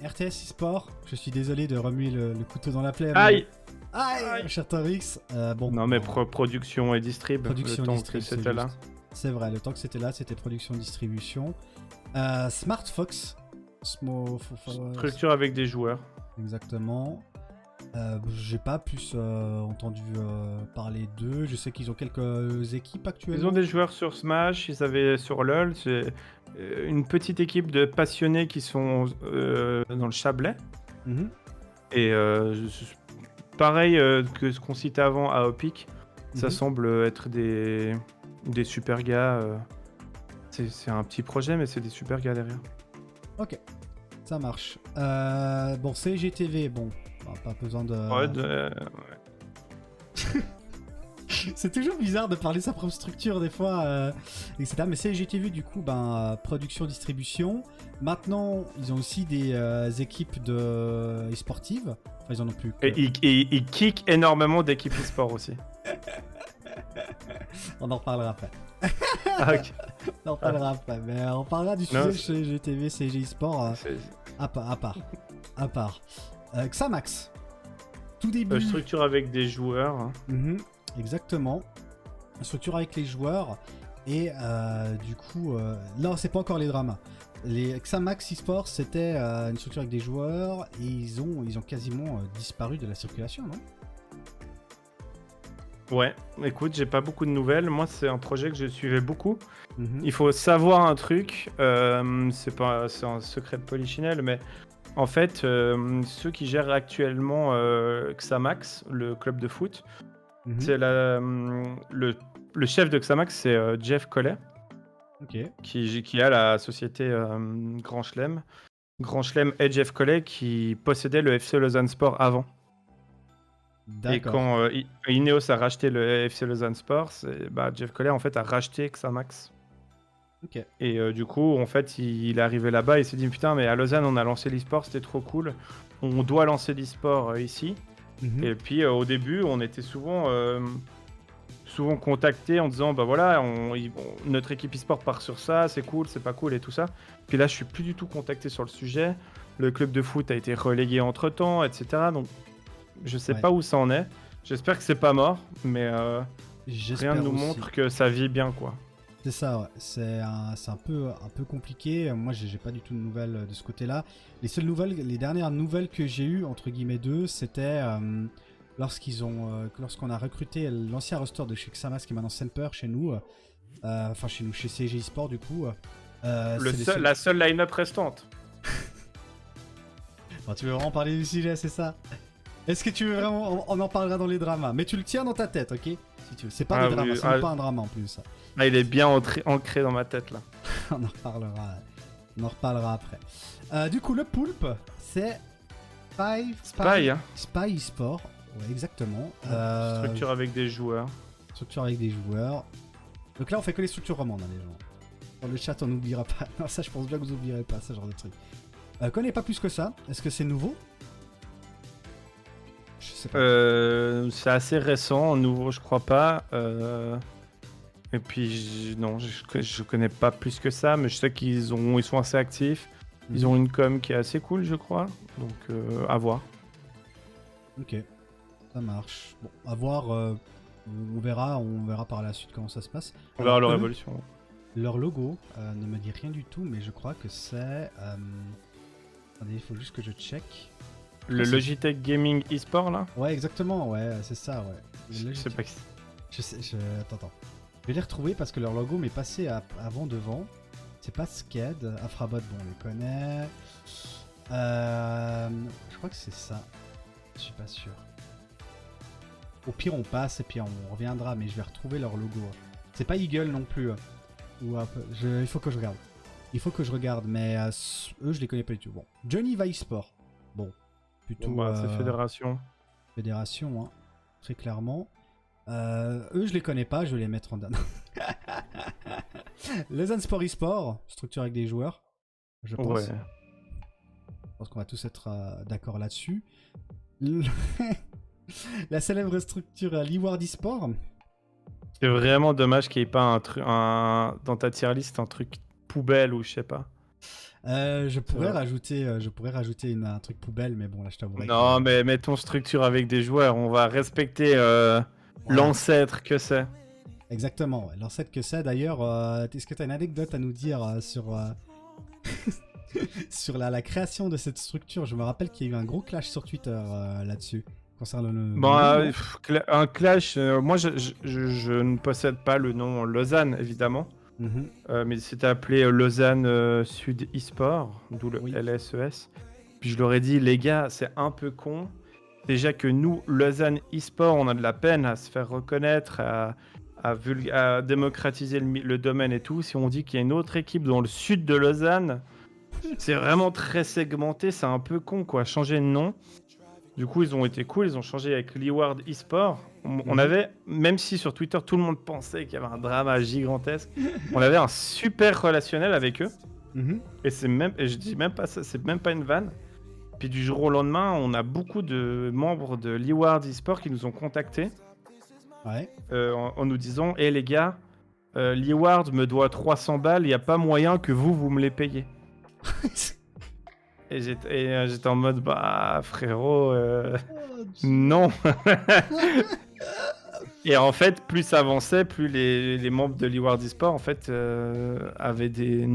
RTS eSport, je suis désolé de remuer le couteau dans la plaie. Aïe. Aïe, cher Torix. Bon. Non mais production et distrib, Production le temps distrib, que c'était là. C'est vrai, le temps que c'était là, c'était production distribution. Smart Fox. Structure avec des joueurs. Exactement. J'ai pas plus entendu parler d'eux. Je sais qu'ils ont quelques équipes actuellement. Ils ont des joueurs sur Smash, ils avaient sur LoL. C'est une petite équipe de passionnés qui sont dans le Chablais. Mhm. Et pareil que ce qu'on citait avant à Opic, ça semble être des super gars. C'est un petit projet, mais c'est des super gars derrière. Ok, ça marche. Bon, CGTV, bon, pas besoin de... Ouais. C'est toujours bizarre de parler de sa propre structure des fois, etc. Mais CGTV, du coup, production-distribution. Maintenant, ils ont aussi des équipes e-sportives. Enfin, ils en ont plus. Et ils kick énormément d'équipes e-sport aussi. On en reparlera après. Ah, ok. On en reparlera après. Mais on parlera du sujet CGTV, CG e-sport à part. Xamax. Tout début. Structure avec des joueurs. Hein. Exactement. Structure avec les joueurs. Et du coup, non, c'est pas encore les dramas. Les Xamax eSports, c'était une structure avec des joueurs et ils ont quasiment disparu de la circulation, non? Ouais, écoute, j'ai pas beaucoup de nouvelles. Moi, c'est un projet que je suivais beaucoup. Il faut savoir un truc, c'est un secret de polichinelle, mais en fait, ceux qui gèrent actuellement Xamax, le club de foot, c'est le chef de Xamax, c'est Jeff Collet, qui a la société Grand Chelem. Grand Chelem et Jeff Collet qui possédait le FC Lausanne Sport avant. Et quand Ineos a racheté le FC Lausanne Sport, Jeff Collet en fait a racheté Xamax. Et du coup, en fait, il est arrivé là-bas et il s'est dit putain, mais à Lausanne, on a lancé l'e-sport, c'était trop cool. On doit lancer l'e-sport ici. Et puis au début, on était souvent contactés en disant bah voilà, notre équipe e-sport part sur ça, c'est cool, c'est pas cool et tout ça. Puis là, je suis plus du tout contacté sur le sujet. Le club de foot a été relégué entre temps, etc. Donc je sais pas où ça en est. J'espère que c'est pas mort, mais rien ne nous montre que ça vit bien, quoi. C'est ça, ouais. C'est un peu compliqué. Moi, j'ai pas du tout de nouvelles de ce côté-là. Les dernières nouvelles que j'ai eues, entre guillemets d'eux, c'était lorsqu'on a recruté l'ancien roster de chez Xamax, qui est maintenant Semper chez nous. Enfin, chez nous, chez CG eSport, du coup. La seule line-up restante. Bon, tu veux vraiment parler du sujet, c'est ça? Est-ce que tu veux vraiment... On en parlera dans les dramas. Mais tu le tiens dans ta tête, ok? Si tu veux. C'est pas des dramas, c'est pas un drama en plus. Ça. Ah, il est bien ancré dans ma tête, là. On en reparlera après. Du coup, le poulpe, c'est Spy eSport. Ouais, exactement. Structure avec des joueurs. Structure avec des joueurs. Donc là, on fait que les structures romandes, hein, les gens. Dans le chat, on n'oubliera pas. Non, ça, je pense bien que vous n'oublierez pas, ce genre de truc. Connais pas plus que ça. Est-ce que c'est nouveau? Je sais pas. C'est assez récent, nouveau, je crois pas. Et puis, non, je connais pas plus que ça, mais je sais ils sont assez actifs. Ils ont une com qui est assez cool, je crois. Donc, à voir. Ok, ça marche. Bon, à voir. On verra par la suite comment ça se passe. On verra leur évolution. Leur logo ne me dit rien du tout, mais je crois que c'est... Attendez, il faut juste que je check. Le Logitech Gaming eSport, là? Ouais, exactement, ouais, c'est ça, ouais. Je sais pas qui c'est. Attends. Je vais les retrouver parce que leur logo m'est passé avant devant. C'est pas Sked, Afrabot, bon, on les connaît. Je crois que c'est ça. Je suis pas sûr. Au pire, on passe et puis on reviendra, mais je vais retrouver leur logo. C'est pas Eagle non plus. Il faut que je regarde. Mais eux, je les connais pas du tout. Bon, Johnny Vice Sport. Bon, plutôt. C'est Fédération. Fédération, hein, très clairement. Eux, je les connais pas, je vais les mettre en dan. Lausanne Sport eSport, structure avec des joueurs, je pense. Ouais. Je pense qu'on va tous être d'accord là-dessus. La célèbre structure Leeward eSport. C'est vraiment dommage qu'il n'y ait pas dans ta tier list un truc poubelle ou je sais pas. Je pourrais rajouter un truc poubelle, mais bon, là, je t'avouerai que... Non, mais mettons structure avec des joueurs. On va respecter Voilà. l'ancêtre que c'est. Exactement. Ouais. L'ancêtre que c'est, d'ailleurs, est-ce que tu as une anecdote à nous dire sur, sur la création de cette structure? Je me rappelle qu'il y a eu un gros clash sur Twitter là-dessus, concernant le Bon, nom. un clash, moi je ne possède pas le nom Lausanne, évidemment. Mhm. Mais c'était appelé Lausanne Sud eSport, d'où le Oui. LSES. Puis je leur ai dit, les gars, c'est un peu con. Déjà que nous, Lausanne eSport, on a de la peine à se faire reconnaître, à démocratiser le domaine et tout. Si on dit qu'il y a une autre équipe dans le sud de Lausanne, c'est vraiment très segmenté, c'est un peu con quoi. Changer de nom. Du coup, ils ont été cool, ils ont changé avec Leeward eSport. On avait, même si sur Twitter tout le monde pensait qu'il y avait un drama gigantesque, on avait un super relationnel avec eux. Et je dis même pas ça, c'est même pas une vanne. Puis du jour au lendemain, on a beaucoup de membres de Leeward eSport qui nous ont contactés en nous disant hey, les gars, Leeward me doit 300 balles, il n'y a pas moyen que vous me les payez. Et j'étais en mode bah frérot, non. Et en fait, plus ça avançait, plus les membres de Leeward eSport en fait avaient des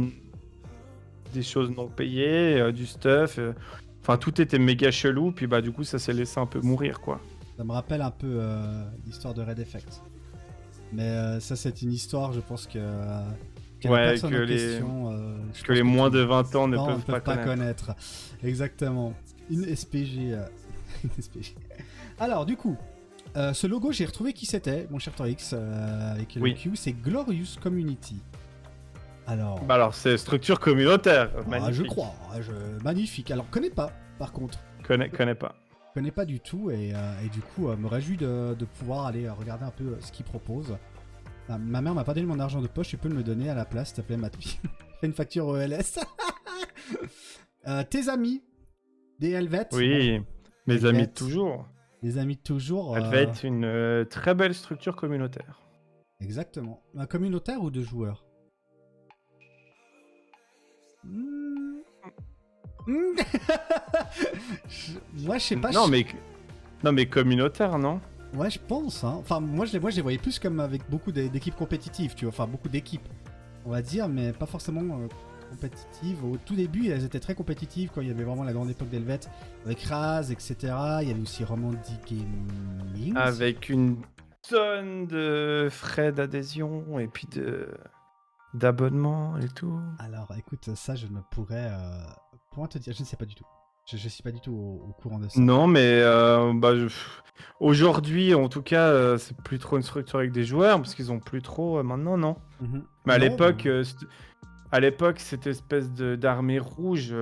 choses non payées, du stuff. Enfin, tout était méga chelou, puis bah du coup, ça s'est laissé un peu mourir, quoi. Ça me rappelle un peu l'histoire de Red Effect. Mais ça, c'est une histoire, je pense que la personne en question, que les moins de 20 ans ne peuvent pas connaître. Exactement. Une SPG. Une SPG. Alors, du coup, ce logo, j'ai retrouvé qui c'était, mon cher Torix, avec le Q, c'est Glorious Community. Alors, bah alors c'est structure communautaire. Je crois. Magnifique. Alors, connais pas, par contre. Connais pas. Connais pas du tout et du coup me réjouis de pouvoir aller regarder un peu ce qu'ils proposent. Ma mère m'a pas donné mon argent de poche, tu peux me le donner à la place, s'il te plaît, Mathieu. Fais une facture ELS. Tes amis, des Helvètes. Oui, mes amis de toujours. Les amis de toujours. Helvète, une très belle structure communautaire. Exactement. Un communautaire ou de joueurs? Moi, je sais pas. Non, mais communautaire, non? Ouais, je pense. Hein. Enfin, moi, je les voyais plus comme avec beaucoup d'équipes compétitives, tu vois. Enfin, beaucoup d'équipes, on va dire, mais pas forcément compétitives. Au tout début, elles étaient très compétitives quand il y avait vraiment la grande époque d'Helvète, avec Raz, etc. Il y avait aussi Romandy Gaming. Avec une tonne de frais d'adhésion et puis d'abonnement et tout. Alors, écoute, ça, je ne pourrais point te dire. Je ne sais pas du tout. Je suis pas du tout au courant de ça. Non, mais aujourd'hui, en tout cas, c'est plus trop une structure avec des joueurs parce qu'ils ont plus trop maintenant, non. Mais à l'époque, cette espèce d'armée rouge,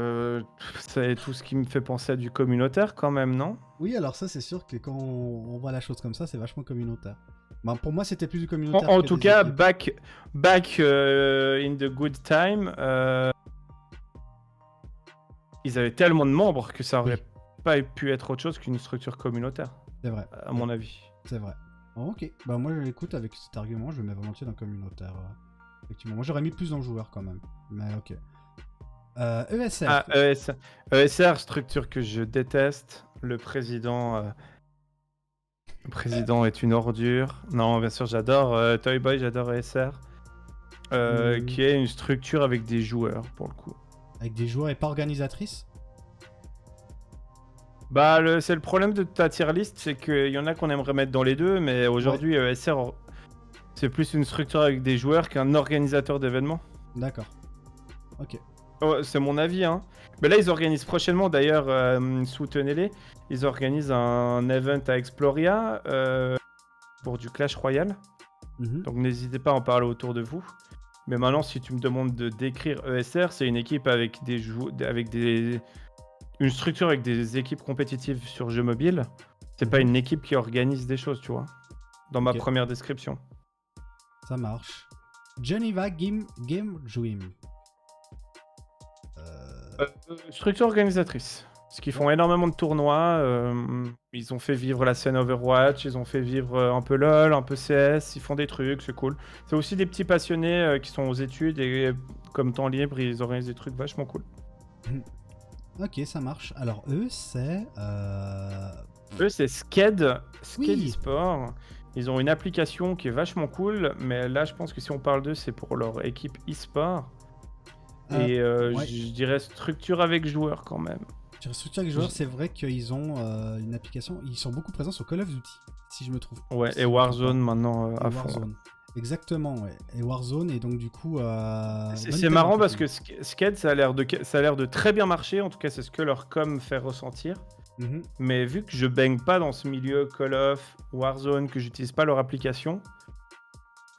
c'est tout ce qui me fait penser à du communautaire quand même, non? Oui, alors ça, c'est sûr que quand on voit la chose comme ça, c'est vachement communautaire. Ben, pour moi, c'était plus du communautaire. En tout cas, back in the good time, ils avaient tellement de membres que ça aurait pas pu être autre chose qu'une structure communautaire. C'est vrai. À mon avis. C'est vrai. Oh, ok. Bah moi, j'écoute avec cet argument, je le mets volontiers dans communautaire. Effectivement. Moi, j'aurais mis plus dans le joueur quand même. Mais ok. ESR. Ah, ESR, structure que je déteste. Le président est une ordure. Non, bien sûr, j'adore Toy Boy, j'adore ESR. Qui est une structure avec des joueurs, pour le coup. Avec des joueurs et pas organisatrices? Bah, c'est le problème de ta tier list, c'est qu'il y en a qu'on aimerait mettre dans les deux, mais aujourd'hui, ESR, c'est plus une structure avec des joueurs qu'un organisateur d'événements. D'accord. Ok. Oh, c'est mon avis, hein. Mais là, ils organisent prochainement, d'ailleurs, soutenez-les, ils organisent un event à Exploria pour du Clash Royale. Donc n'hésitez pas à en parler autour de vous. Mais maintenant, si tu me demandes de décrire ESR, c'est une équipe avec une structure avec des équipes compétitives sur jeux mobiles. C'est pas une équipe qui organise des choses, tu vois. Dans ma première description. Ça marche. Geneva Game Dream. Structure organisatrice. Parce qu'ils font énormément de tournois. Ils ont fait vivre la scène Overwatch, ils ont fait vivre un peu LoL, un peu CS. Ils font des trucs, c'est cool. C'est aussi des petits passionnés qui sont aux études et comme temps libre, ils organisent des trucs vachement cool. Ok, ça marche. Alors eux, c'est... Eux, c'est Sked Oui. eSport. Ils ont une application qui est vachement cool, mais là, je pense que si on parle d'eux, c'est pour leur équipe eSport. Et ouais. je dirais structure avec joueurs quand même. Sur Structure avec joueurs, c'est vrai qu'ils ont une application. Ils sont beaucoup présents sur Call of Duty, si je me trouve. Ouais, Si et je me trompe Warzone pas. maintenant Et à fond. Warzone. Exactement, ouais. Et Warzone, et donc du coup... C'est marrant parce que Sked, ça a l'air de très bien marcher. En tout cas, c'est ce que leur com fait ressentir. Mais vu que je baigne pas dans ce milieu Call of, Warzone, que j'utilise pas leur application,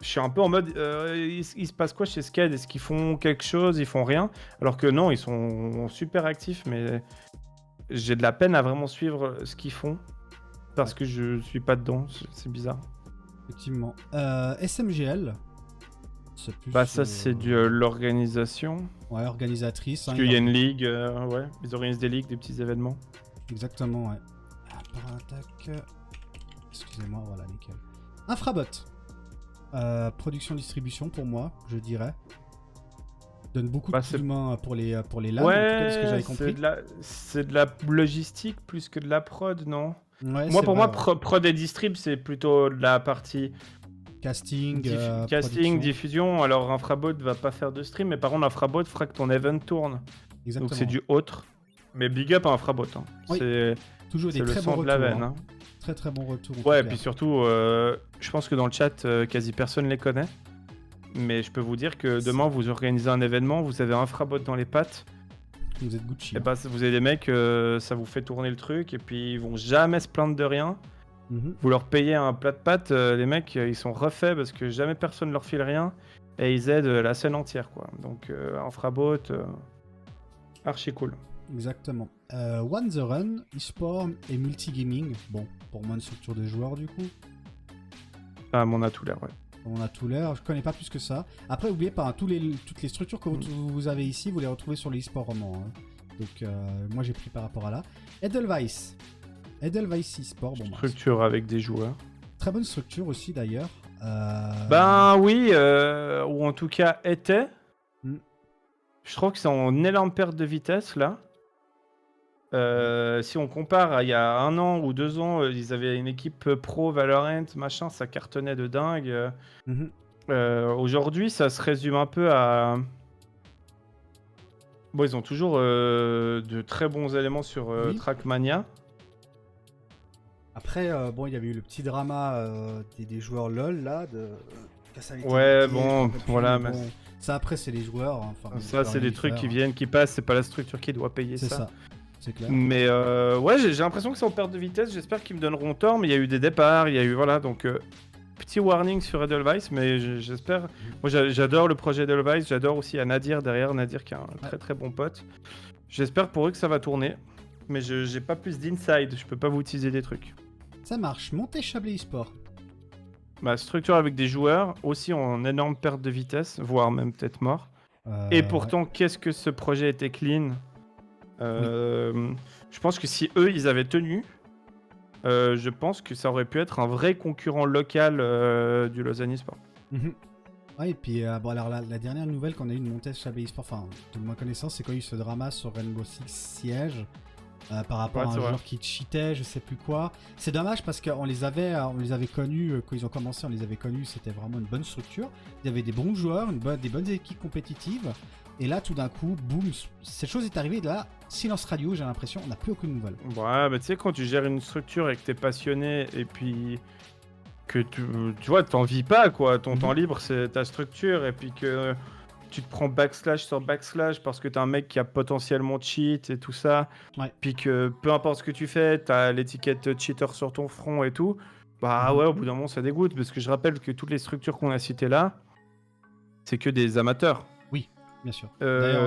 je suis un peu en mode il se passe quoi chez Sked? Est-ce qu'ils font quelque chose? Ils font rien? Alors que non, ils sont super actifs, mais j'ai de la peine à vraiment suivre ce qu'ils font parce que je suis pas dedans. C'est bizarre. Effectivement. SMGL. C'est plus, Bah, ça, c'est de l'organisation. Ouais, organisatrice. Parce qu'il y a une ligue, ouais, ils organisent des ligues, des petits événements. Exactement, ouais. Par attaque. Excusez-moi, voilà, nickel. Infrabot. Production-distribution pour moi, je dirais. Donne beaucoup de coups de main pour les LAN, en tout cas, de ce que j'avais compris. C'est de la logistique plus que de la prod, non? Ouais, moi, pour moi, prod et distrib, c'est plutôt de la partie casting, diffusion. Alors, Infrabot va pas faire de stream, mais par contre, Infrabot fera que ton event tourne. Exactement. Donc, c'est du autre. Mais big up à Infrabot. Hein. Oui. C'est toujours des très bons retours. De la veine, hein. Très très bon retour. Ouais, et puis surtout, je pense que dans le chat, quasi personne les connaît. Mais je peux vous dire que demain, vous organisez un événement, vous avez Infrabot dans les pattes. Vous êtes Gucci. Et bah, vous avez des mecs, ça vous fait tourner le truc, et puis ils vont jamais se plaindre de rien. Vous leur payez un plat de pâtes, les mecs, ils sont refaits parce que jamais personne leur file rien. Et ils aident la scène entière, quoi. Donc, Infrabot, archi cool. Exactement. One The Run, eSport et multigaming. Bon, pour moi, une structure de joueurs, du coup. Ah, mais on a tout l'air, ouais. On a tout l'air, je connais pas plus que ça. Après, n'oubliez pas, hein, toutes les structures que vous avez ici, vous les retrouvez sur le eSport roman. Hein. Donc, moi, j'ai pris par rapport à là. Edelweiss. Edelweiss eSport. Bon, structure avec des joueurs. Très bonne structure aussi, d'ailleurs. Ben oui, ou en tout cas était. Je trouve que c'est en énorme perte de vitesse, là. Si on compare à il y a 1 an ou 2 ans, ils avaient une équipe pro, Valorant, machin, ça cartonnait de dingue. Aujourd'hui, ça se résume un peu à... Bon, ils ont toujours de très bons éléments sur Trackmania. Après, bon, il y avait eu le petit drama des joueurs LoL, là, ouais, bon, voilà. Mais bon, ça, après, c'est les joueurs. Hein, ça, c'est des trucs qui viennent, qui passent, c'est pas la structure qui doit payer ça. C'est ça. C'est clair. Mais ouais, j'ai l'impression que c'est en perte de vitesse. J'espère qu'ils me donneront tort, mais il y a eu des départs, il y a eu voilà, donc petit warning sur Edelweiss, mais j'espère. Moi, j'adore le projet Edelweiss, j'adore aussi à Nadir derrière, Nadir qui est un très très bon pote. J'espère pour eux que ça va tourner, mais j'ai pas plus d'inside, je peux pas vous utiliser des trucs. Ça marche. Montez Chablais eSport. Bah, structure avec des joueurs, aussi en énorme perte de vitesse, voire même peut-être mort. Et pourtant, qu'est-ce que ce projet était clean. Je pense que si eux ils avaient tenu, je pense que ça aurait pu être un vrai concurrent local du Lausanne eSport. Ouais, et puis bon, alors la dernière nouvelle qu'on a eu de Montez Chablais eSport, enfin de ma connaissance, c'est quand il y a eu ce drama sur Rainbow Six Siege par rapport à un joueur qui cheatait, je sais plus quoi. C'est dommage parce qu'on les avait connus quand ils ont commencé, on les avait connus, c'était vraiment une bonne structure. Il y avait des bons joueurs, des bonnes équipes compétitives. Et là, tout d'un coup, boum, cette chose est arrivée. Et là, silence radio, j'ai l'impression, on n'a plus aucune nouvelle. Ouais, bah tu sais, quand tu gères une structure et que t'es passionné et puis que tu vois, t'en vis pas, quoi. Ton temps libre, c'est ta structure. Et puis que tu te prends backslash sur backslash parce que t'as un mec qui a potentiellement cheat et tout ça. Ouais. Puis que peu importe ce que tu fais, t'as l'étiquette cheater sur ton front et tout. Bah ouais, au bout d'un moment, ça dégoûte. Parce que je rappelle que toutes les structures qu'on a citées là, c'est que des amateurs. Bien sûr.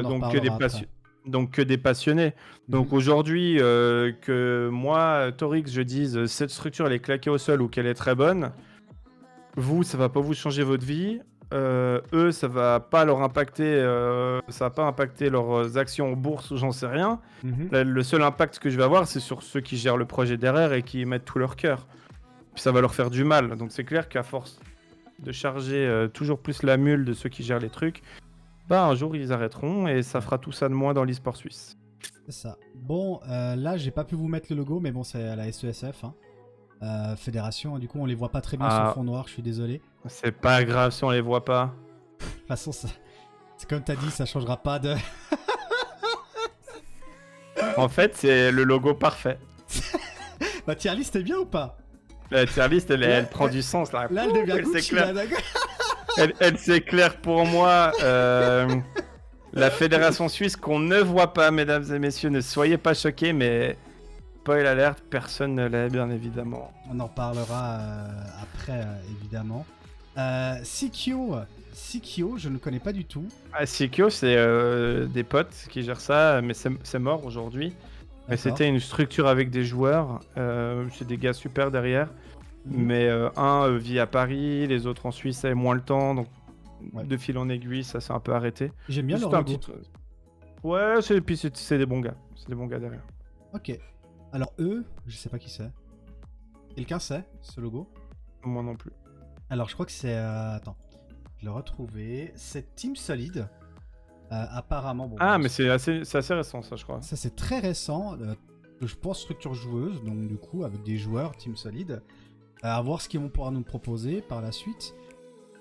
Donc que des passionnés. Donc aujourd'hui, que moi, Torix, je dise cette structure elle est claquée au sol ou qu'elle est très bonne, vous, ça va pas vous changer votre vie. eux, ça va pas leur impacter, ça va pas impacter leurs actions en bourse ou j'en sais rien. Le seul impact que je vais avoir, c'est sur ceux qui gèrent le projet derrière et qui y mettent tout leur cœur. Puis ça va leur faire du mal. Donc c'est clair qu'à force de charger toujours plus la mule de ceux qui gèrent les trucs, bah un jour ils arrêteront et ça fera tout ça de moins dans l'e-sport suisse. C'est ça. Bon, là, j'ai pas pu vous mettre le logo, mais bon, c'est à la SESF, hein. Fédération, du coup, on les voit pas très bien sur le fond noir, je suis désolé. C'est pas grave si on les voit pas. De toute façon, c'est comme t'as dit, ça changera pas de... En fait, c'est le logo parfait. Ma tier list est bien ou pas? La tier list, elle prend du sens là. Là, elle devient Gucci, là, d'accord. Elle s'éclaire pour moi. La fédération suisse qu'on ne voit pas, mesdames et messieurs, ne soyez pas choqués, mais spoil alerte, personne ne l'est, bien évidemment. On en parlera après, évidemment. CKO, je ne connais pas du tout. Ah, CKO, c'est des potes qui gèrent ça, mais c'est mort aujourd'hui. Mais c'était une structure avec des joueurs, c'est des gars super derrière. Mais un vit à Paris, les autres en Suisse avaient moins le temps, donc de fil en aiguille, ça s'est un peu arrêté. J'aime bien leur logo. Ouais, puis c'est des bons gars. C'est des bons gars derrière. Ok. Alors eux, je sais pas qui c'est. Quelqu'un sait ce logo? Moi non plus. Alors je crois que c'est... attends, je l'ai retrouvé. C'est Team Solid. Apparemment... Bon, mais c'est assez récent ça, je crois. Ça c'est très récent. Je pense structure joueuse, donc du coup avec des joueurs Team Solid. À voir ce qu'ils vont pouvoir nous proposer par la suite.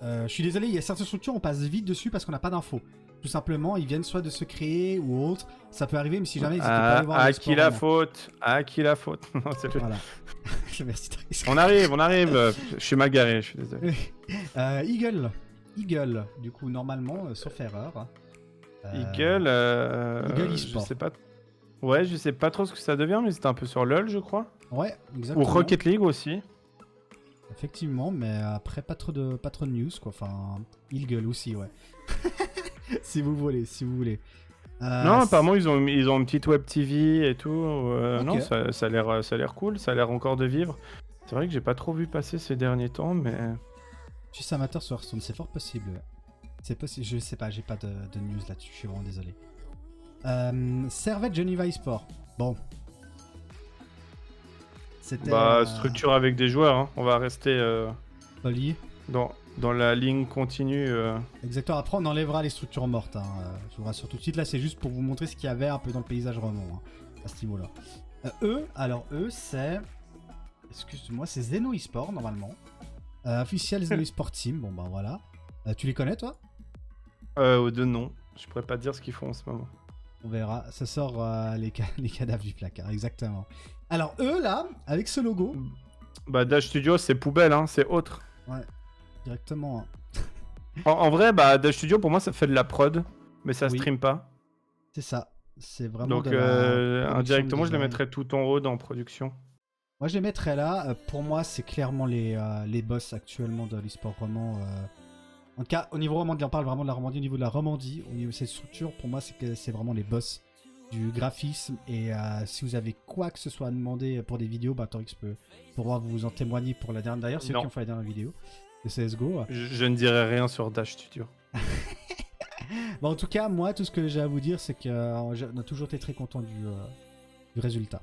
Je suis désolé, il y a certaines structures, on passe vite dessus parce qu'on n'a pas d'infos. Tout simplement, ils viennent soit de se créer ou autre. Ça peut arriver, mais si jamais, n'hésitez pas à aller voir. À qui la faute? À qui la faute? Non, c'est voilà. Merci. On arrive. Je suis mal garé, je suis désolé. Eagle, du coup, normalement, sauf erreur. Eagle eSport. Je sais pas. Ouais, je sais pas trop ce que ça devient, mais c'était un peu sur LoL, je crois. Ouais, exactement. Ou Rocket League aussi. Effectivement, mais après pas trop de news quoi. Enfin, Eagle aussi, ouais. si vous voulez. Non, apparemment ils ont une petite web TV et tout. Okay. Non, ça a l'air cool, ça a l'air encore de vivre. C'est vrai que j'ai pas trop vu passer ces derniers temps, mais. Je suis amateur sur Hearthstone, c'est fort possible. C'est possible, je sais pas, j'ai pas de news là-dessus, je suis vraiment désolé. Servette Geneva eSport. Bon. C'était. Structure avec des joueurs, hein. On va rester. Poli. Dans la ligne continue. Exactement, après on enlèvera les structures mortes. Hein. Je vous rassure tout de suite, là c'est juste pour vous montrer ce qu'il y avait un peu dans le paysage roman, hein, à ce niveau-là. Eux, c'est. Excuse-moi, c'est Zeno eSport normalement. Officiel Zeno eSport Team, bon bah voilà. Tu les connais toi? De nom. Je pourrais pas te dire ce qu'ils font en ce moment. On verra, ça sort les cadavres du placard, exactement. Alors eux là, avec ce logo. Bah Dash Studio c'est poubelle, hein, c'est autre. Ouais, directement. En vrai, Dash Studio pour moi ça fait de la prod, mais ça stream pas. C'est ça, c'est vraiment. Donc indirectement je les mettrais tout en haut dans production. Moi je les mettrais là, pour moi c'est clairement les boss actuellement de l'e-sport roman. En tout cas, au niveau Romandie, on parle vraiment de la Romandie. Au niveau de la Romandie, au niveau de cette structure, pour moi, c'est vraiment les boss du graphisme. Et si vous avez quoi que ce soit à demander pour des vidéos, Torix pourra vous en témoigner pour la dernière. D'ailleurs, c'est eux qui ont fait la dernière vidéo de CSGO. Je ne dirai rien sur Dash Studio. En tout cas, moi, tout ce que j'ai à vous dire, c'est qu'on a toujours été très content du résultat.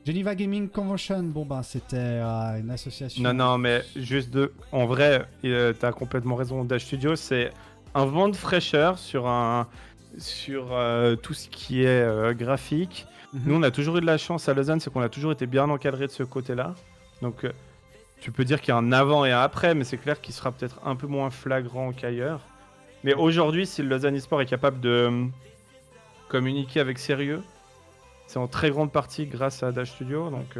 Geneva Gaming Convention, c'était une association... Non, mais juste en vrai, t'as complètement raison, Dash Studio, c'est un vent de fraîcheur sur tout ce qui est graphique. Nous, on a toujours eu de la chance à Lausanne, c'est qu'on a toujours été bien encadré de ce côté-là. Donc, tu peux dire qu'il y a un avant et un après, mais c'est clair qu'il sera peut-être un peu moins flagrant qu'ailleurs. Mais aujourd'hui, si le Lausanne eSport est capable de communiquer avec sérieux, c'est en très grande partie grâce à Dash Studio, donc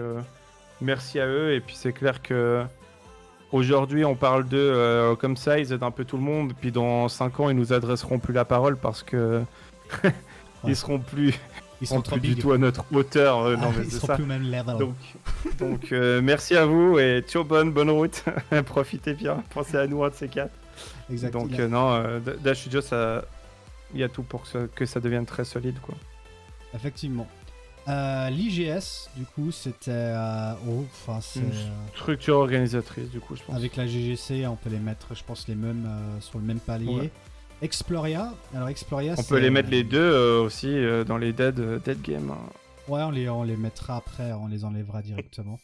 merci à eux. Et puis c'est clair que aujourd'hui on parle d'eux comme ça, ils aident un peu tout le monde. Puis dans 5 ans ils nous adresseront plus la parole parce que ils seront plus du tout à notre hauteur. Non, mais ils c'est seront ça. plus au même level. Donc merci à vous et ciao, bonne route. Profitez bien, pensez à nous un de ces 4. Exactement. Donc Dash Studio, il y a tout pour que ça devienne très solide, quoi. Effectivement. L'IGS, du coup, c'était... enfin, c'est... Une structure organisatrice, du coup, je pense. Avec la GGC, on peut les mettre, je pense, les mêmes sur le même palier. Ouais. Exploria, alors Exploria, On peut les mettre les deux aussi dans les dead game. Hein. Ouais, on les mettra après, on les enlèvera directement.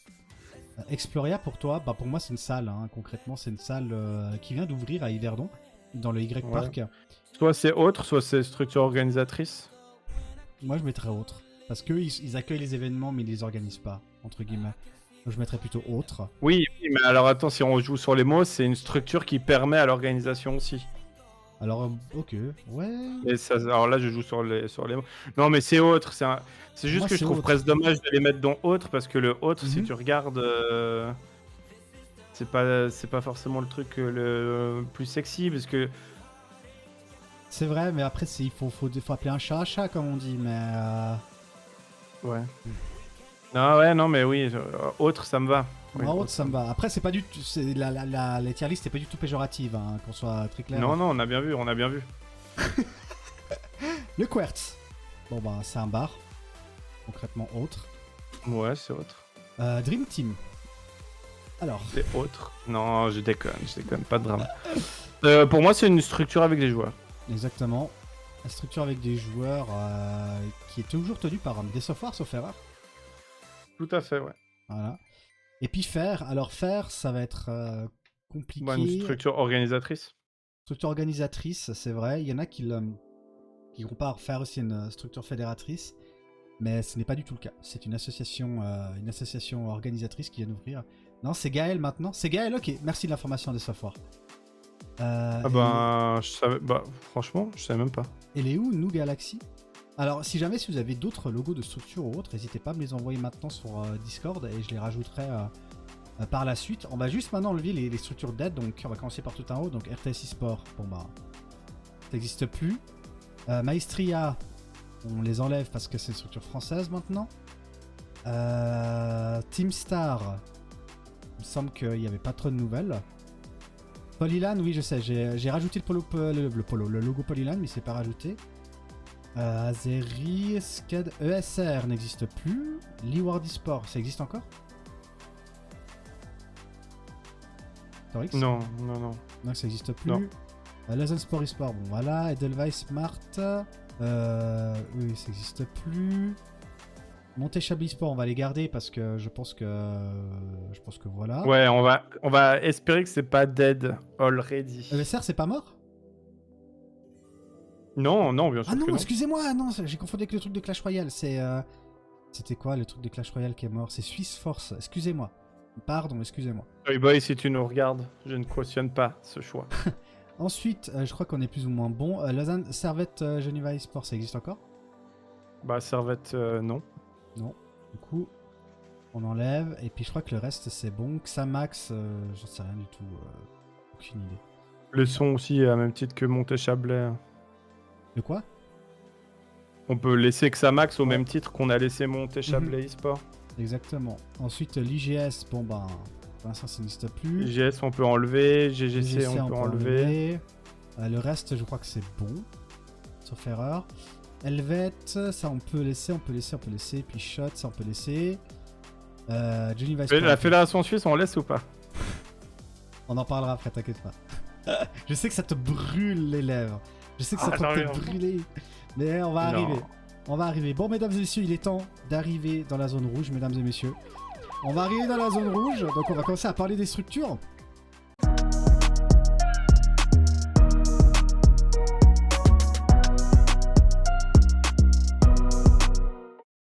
Exploria, pour toi, bah pour moi, c'est une salle, hein. Concrètement, c'est une salle qui vient d'ouvrir à Yverdon, dans le Y Park. Soit c'est autre, soit c'est structure organisatrice. Moi, je mettrais autre. Parce qu'eux, ils accueillent les événements, mais ils les organisent pas, entre guillemets. Donc, je mettrais plutôt autre. Oui, mais alors attends, si on joue sur les mots, c'est une structure qui permet à l'organisation aussi. Alors, ok, ouais. Et ça, alors là, je joue sur les mots. Non, mais c'est autre. C'est juste que je trouve presque dommage de les mettre dans autre, parce que le autre, si tu regardes, c'est pas forcément le truc le plus sexy, parce que... C'est vrai, mais après, il faut appeler un chat, comme on dit, mais... Ouais. Ah ouais, non, mais oui, autre, ça me va. Oui, autre, ça me va. Après, c'est pas du tout... Les tier list, c'est pas du tout péjorative, hein, qu'on soit très clair. Non, on a bien vu, Le Quartz. Bon, bah, c'est un bar. Concrètement, autre. Ouais, c'est autre. Dream Team. Alors... C'est autre. Non, je déconne, pas de drame. Pour moi, c'est une structure avec des joueurs. Exactement. La structure avec des joueurs qui est toujours tenue par des softwares, sauf erreur. Tout à fait, ouais. Voilà. Et puis faire, alors faire, ça va être compliqué. Ouais, une structure organisatrice. Structure organisatrice, c'est vrai. Il y en a qui comparent faire aussi une structure fédératrice, mais ce n'est pas du tout le cas. C'est une association organisatrice qui vient d'ouvrir. Non, c'est Gaël maintenant. C'est Gaël, ok. Merci de l'information des softwares. Je savais... franchement, je savais même pas. Elle est où, nous, Galaxy? Alors, si jamais vous avez d'autres logos de structure ou autres, n'hésitez pas à me les envoyer maintenant sur Discord et je les rajouterai par la suite. On va juste maintenant enlever les structures d'aide, donc on va commencer par tout en haut. Donc RTS eSport, bon bah, ça n'existe plus. Maestria, on les enlève parce que c'est une structure française maintenant. Teamstar, il me semble qu'il n'y avait pas trop de nouvelles. Polylan, oui, je sais, j'ai rajouté le logo Polylan, mais c'est pas rajouté. Azeri, Sked, ESR n'existe plus. Leeward eSport, ça existe encore? Torix? Non. Non, ça existe plus. Non. Lazen Sport eSport, bon voilà. Edelweiss Smart, oui, ça existe plus. Montéchabli Sport, on va les garder parce que je pense que voilà. Ouais, on va espérer que c'est pas dead already. ESR, c'est pas mort? Non, bien sûr. Ah non, que non. excusez-moi, non, j'ai confondu avec le truc de Clash Royale. C'était quoi le truc de Clash Royale qui est mort? C'est Swiss Force, excusez-moi. Pardon, excusez-moi. Hey boy, si tu nous regardes, je ne cautionne pas ce choix. Ensuite, je crois qu'on est plus ou moins bon. Lausanne, Servette, Geneva eSport, ça existe encore? Bah, Servette, non. Non. Du coup, on enlève. Et puis je crois que le reste, c'est bon. Xamax, j'en sais rien du tout. Aucune idée. Le son aussi, à même titre que Montéchablais. De quoi? On peut laisser Xamax au même titre qu'on a laissé Montéchablais eSport. Exactement. Ensuite, l'IGS, bon ben, pour l'instant, ça n'existe plus. IGS, on peut enlever. GGC, on peut enlever. Le reste, je crois que c'est bon. Sauf erreur. Helvet, ça on peut laisser. Puis Shot, ça on peut laisser. Geneva eSport. La Fédération Suisse, on laisse ou pas? On en parlera après, t'inquiète pas. Je sais que ça te brûle les lèvres. Je sais que ça peut te brûler. Mais on va arriver. On va arriver. Bon, mesdames et messieurs, il est temps d'arriver dans la zone rouge, mesdames et messieurs. On va arriver dans la zone rouge, donc on va commencer à parler des structures.